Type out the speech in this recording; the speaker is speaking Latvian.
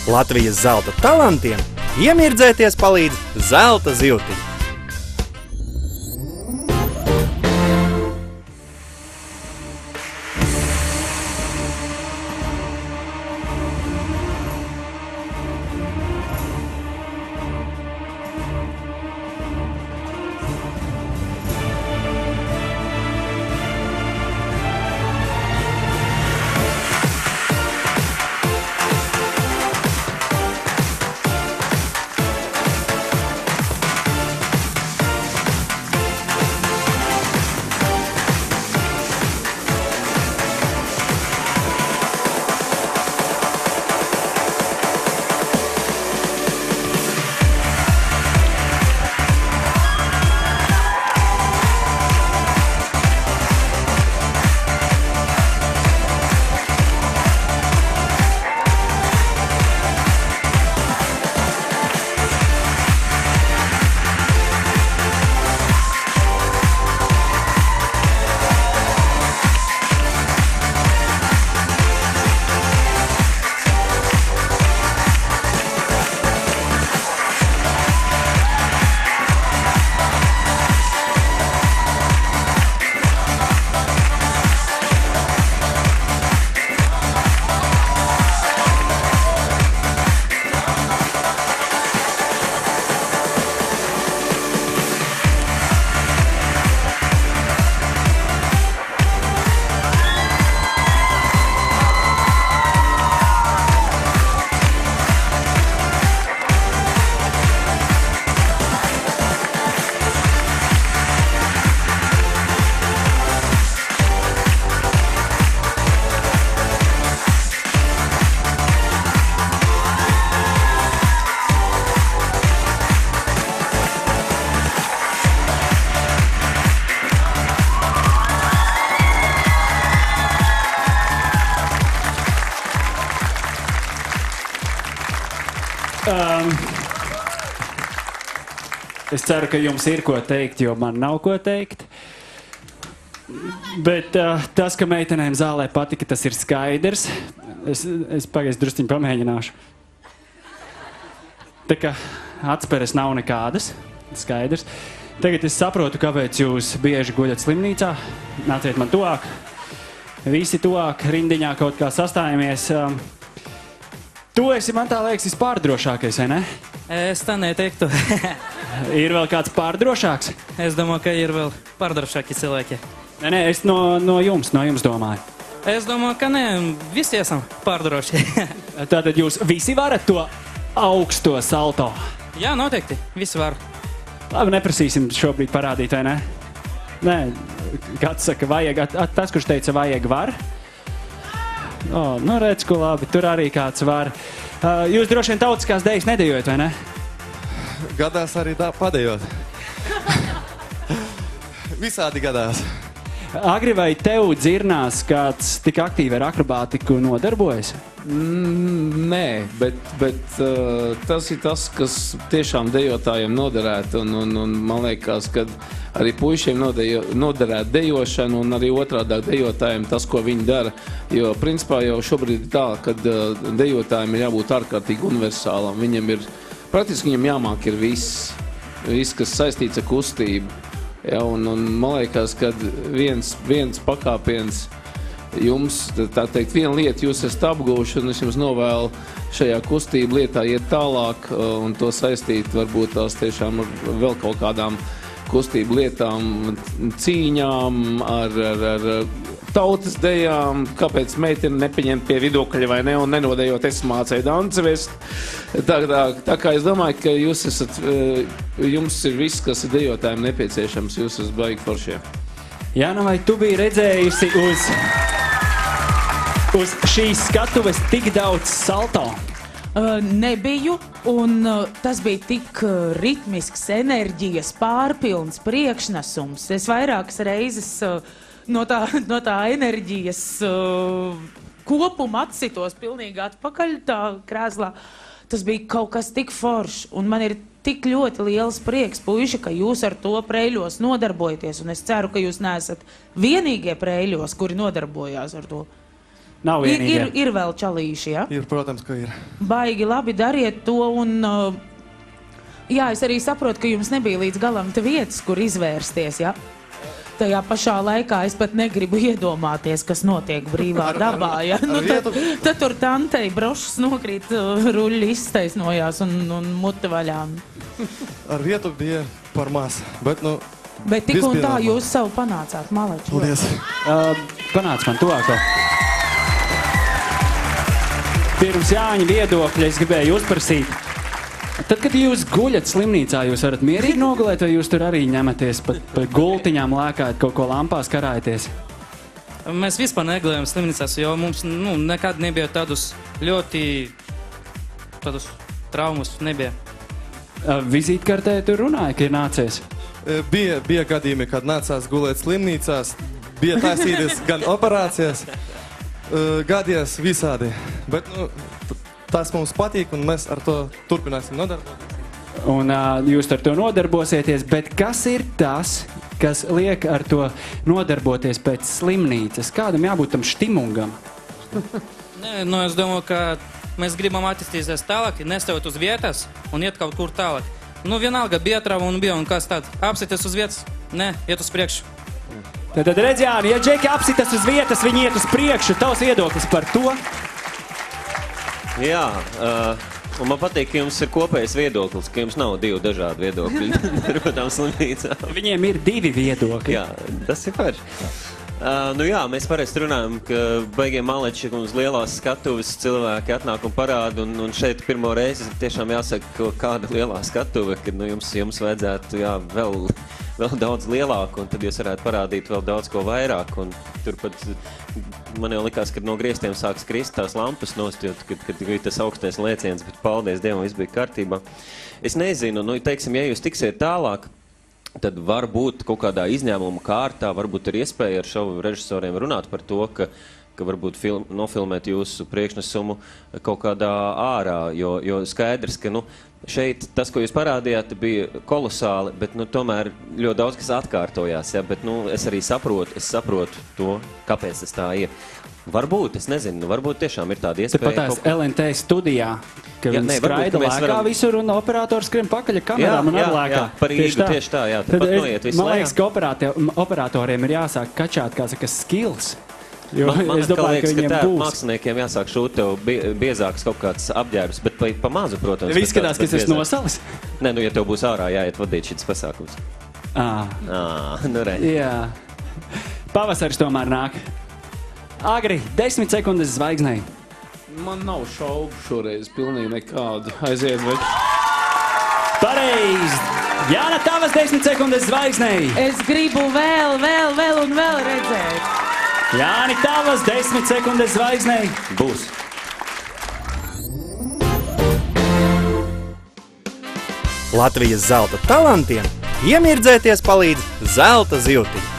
Latvijas zelta talantiem iemirdzēties palīdz zelta zivtiņi. Es ceru, ka jums ir ko teikt, jo man nav ko teikt. Bet tas, ka meitenēm zālē patika, tas ir skaidrs. Es pagaidu drusciņu pamēģināšu. Tā kā atspēres nav nekādas, skaidrs. Tagad es saprotu, kāpēc jūs bieži guļat slimnīcā. Nāciet man tuvāk. Visi tuvāk, rindiņā kaut kā sastājamies. Tu esi, man tā liekas, vispārdrošākais, vai ne? Es tā neteiktu. Ir vēl kāds pārdrošāks? Es domāju, ka ir vēl pārdrošāki cilvēki. Nē, es no jums domāju. Es domāju, ka nē, visi esam pārdroši. Tātad jūs visi varat to augsto salto? Jā, noteikti, visi var. Labi, neprasīsim šobrīd parādīt, vai ne? Nē, kāds saka, vajag, tas, kurš teica, vajag var? Nu redz, ko labi, tur arī kāds var. Jūs droši vien tautiskās dejas nedejojat, vai ne? Gadās arī padejot. Visādi gadās. Agri, vai tev dzirnās kāds tik aktīvi ar akrobātiku nodarbojas? Nē, bet tas ir tas, kas tiešām dejotājiem noderētu. Un man liekas, ka arī puišiem noderētu dejošanu un arī otrādāk dejotājiem tas, ko viņi dara. Jo principā jau šobrīd ir tā, ka dejotājiem ir jābūt ārkārtīgi universālam. Praktiski viņam jāmāk ir viss, kas saistīts ar kustību. Ja, un man liekas, ka viens pakāpiens jums, tā teikt, viena lieta jūs esat apguvuši, un es jums novēlu šajā kustību lietā iet tālāk un to saistīt varbūt tās tiešām ar vēl kaut kādām kustību lietām, cīņām, ar tautas dejām, kāpēc meiteni nepaņemt pie vidokļa vai ne, un nenodējot es mācēju danci vest. Tā kā es domāju, ka jums ir viss, kas ir dejotājiem nepieciešams, jūs esat baigi foršie. Jāna, vai tu biji redzējusi uz šīs skatuves tik daudz salto? Nebiju, un tas bija tik ritmisks, enerģijas pārpilns priekšnesums. Es vairākas reizes no tā enerģijas kopuma atsitos pilnīgi atpakaļ tā krēslā. Tas bija kaut kas tik foršs, un man ir tik ļoti liels prieks, puiši, ka jūs ar to Preiļos nodarbojaties, un es ceru, ka jūs neesat vienīgie Preiļos, kuri nodarbojās ar to. Nav vienīgie. Ir vēl čalīši, ja? Ir, protams, ka ir. Baigi labi, dariet to, un jā, es arī saprotu, ka jums nebija līdz galam te vietas, kur izvērsties, ja? Tajā pašā laikā es pat negribu iedomāties, kas notiek brīvā dabā, ja? Nu, tad tur tantei brošas nokrīt, ruļļi iztaisnojās un mute vaļā. Ar vietu bija par maz, bet, nu... Bet tik un tā jūs savu panācāt, maleči. Paldies. Panāc man tuvāk. Pirms Jāņa viedokļa es gribēju uzprasīt. Tad, kad jūs guļat slimnīcā, jūs varat mierīgi nogulēt, vai jūs tur arī ņematies pa gultiņām, lēkājat, kaut ko lampās karājaties? Mēs vispār negulējam slimnīcās, jo mums nekad nebija tādus traumas nebija. Vizītkartē tur runāja, ka ir nācies? Bija gadījumi, kad nācās gulēt slimnīcās, bija taisīties gan operācijas, gadies visādi, bet, nu, tas mums patīk, un mēs ar to turpināsim nodarboties. Un jūs ar to nodarbosieties, bet kas ir tas, kas liek ar to nodarboties pēc slimnīcas? Kādam jābūt tam štimungam? Nē, nu, es domāju, ka mēs gribam attīstīties tālāk, nestāvot uz vietas un iet kaut kur tālāk. Nu, vienalga bija trauma un bija, un kas tad? Apsities uz vietas? Nē, iet uz priekšu. Tad redz, Jāni, ja džeki apsitas uz vietas, viņi iet uz priekšu. Tavs viedoklis par to? Jā, un man patīk, ka jums ir kopējs viedoklis, ka jums nav divi dažādi viedokļi. Slimnīcā. Viņiem ir divi viedokļi. Jā, tas ir forši. Nu jā, mēs parasti runājam, ka baigiem maleči uz lielās skatuves cilvēki atnāk un parāda, un šeit pirmo reizi tiešām jāsaka, kāda lielā skatuve, kad jums vajadzētu vēl daudz lielāku, un tad jūs varētu parādīt vēl daudz ko vairāk, un turpat man jau likās, kad no griestiem sāks krist tās lampas nost, kad bija tas augstais lēciens, bet paldies Dievam, viss bija kārtībā. Es nezinu, teiksim, ja jūs tiksiet tālāk, tad varbūt kaut kādā izņēmuma kārtā, varbūt ir iespēja ar šovu režisoriem runāt par to, ka varbūt nofilmēt jūsu priekšnesumu kaut kādā ārā, jo skaidrs, ka šeit tas, ko jūs parādījāt, bija kolosāli, bet tomēr ļoti daudz kas atkārtojās, ja, bet es arī saprotu to, kāpēc tas tā ir. Varbūt, es nezinu, varbūt tiešām ir tāda iespēja. Te patās LNT studijā, ka viņi skraida lēkā visur un operators skrien pakaļ kamerām un atlēkā. Jā, par īgu tieši tā, jā. Tad man liekas, ka operatoriem ir jāsāk kačāt, kā saka, skills. Jo man es domāju, ka viņiem būs. Māksliniekiem jāsāk šūt tev biezāks kaut kāds apģērbs, bet pa mazu, protams. Viss skatās, ka es esmu nosalis? Nē, ja tev būs ārā jāiet vadīt šis pasākums. Nu re. Jā. Pavasaris tomēr nāk. Agri, 10 sekundes zvaigznei. Man nav šaubu šoreiz, pilnīgi nekādu. Aiziet, vai? Pareizi! Jāna, tavas 10 sekundes zvaigznei. Es gribu vēl un vēl redzēt. Jāni, tavas 10 sekundes zvaigznei. Būs. Latvijas zelta talantiem iemirdzēties palīdz zelta zivtiņi.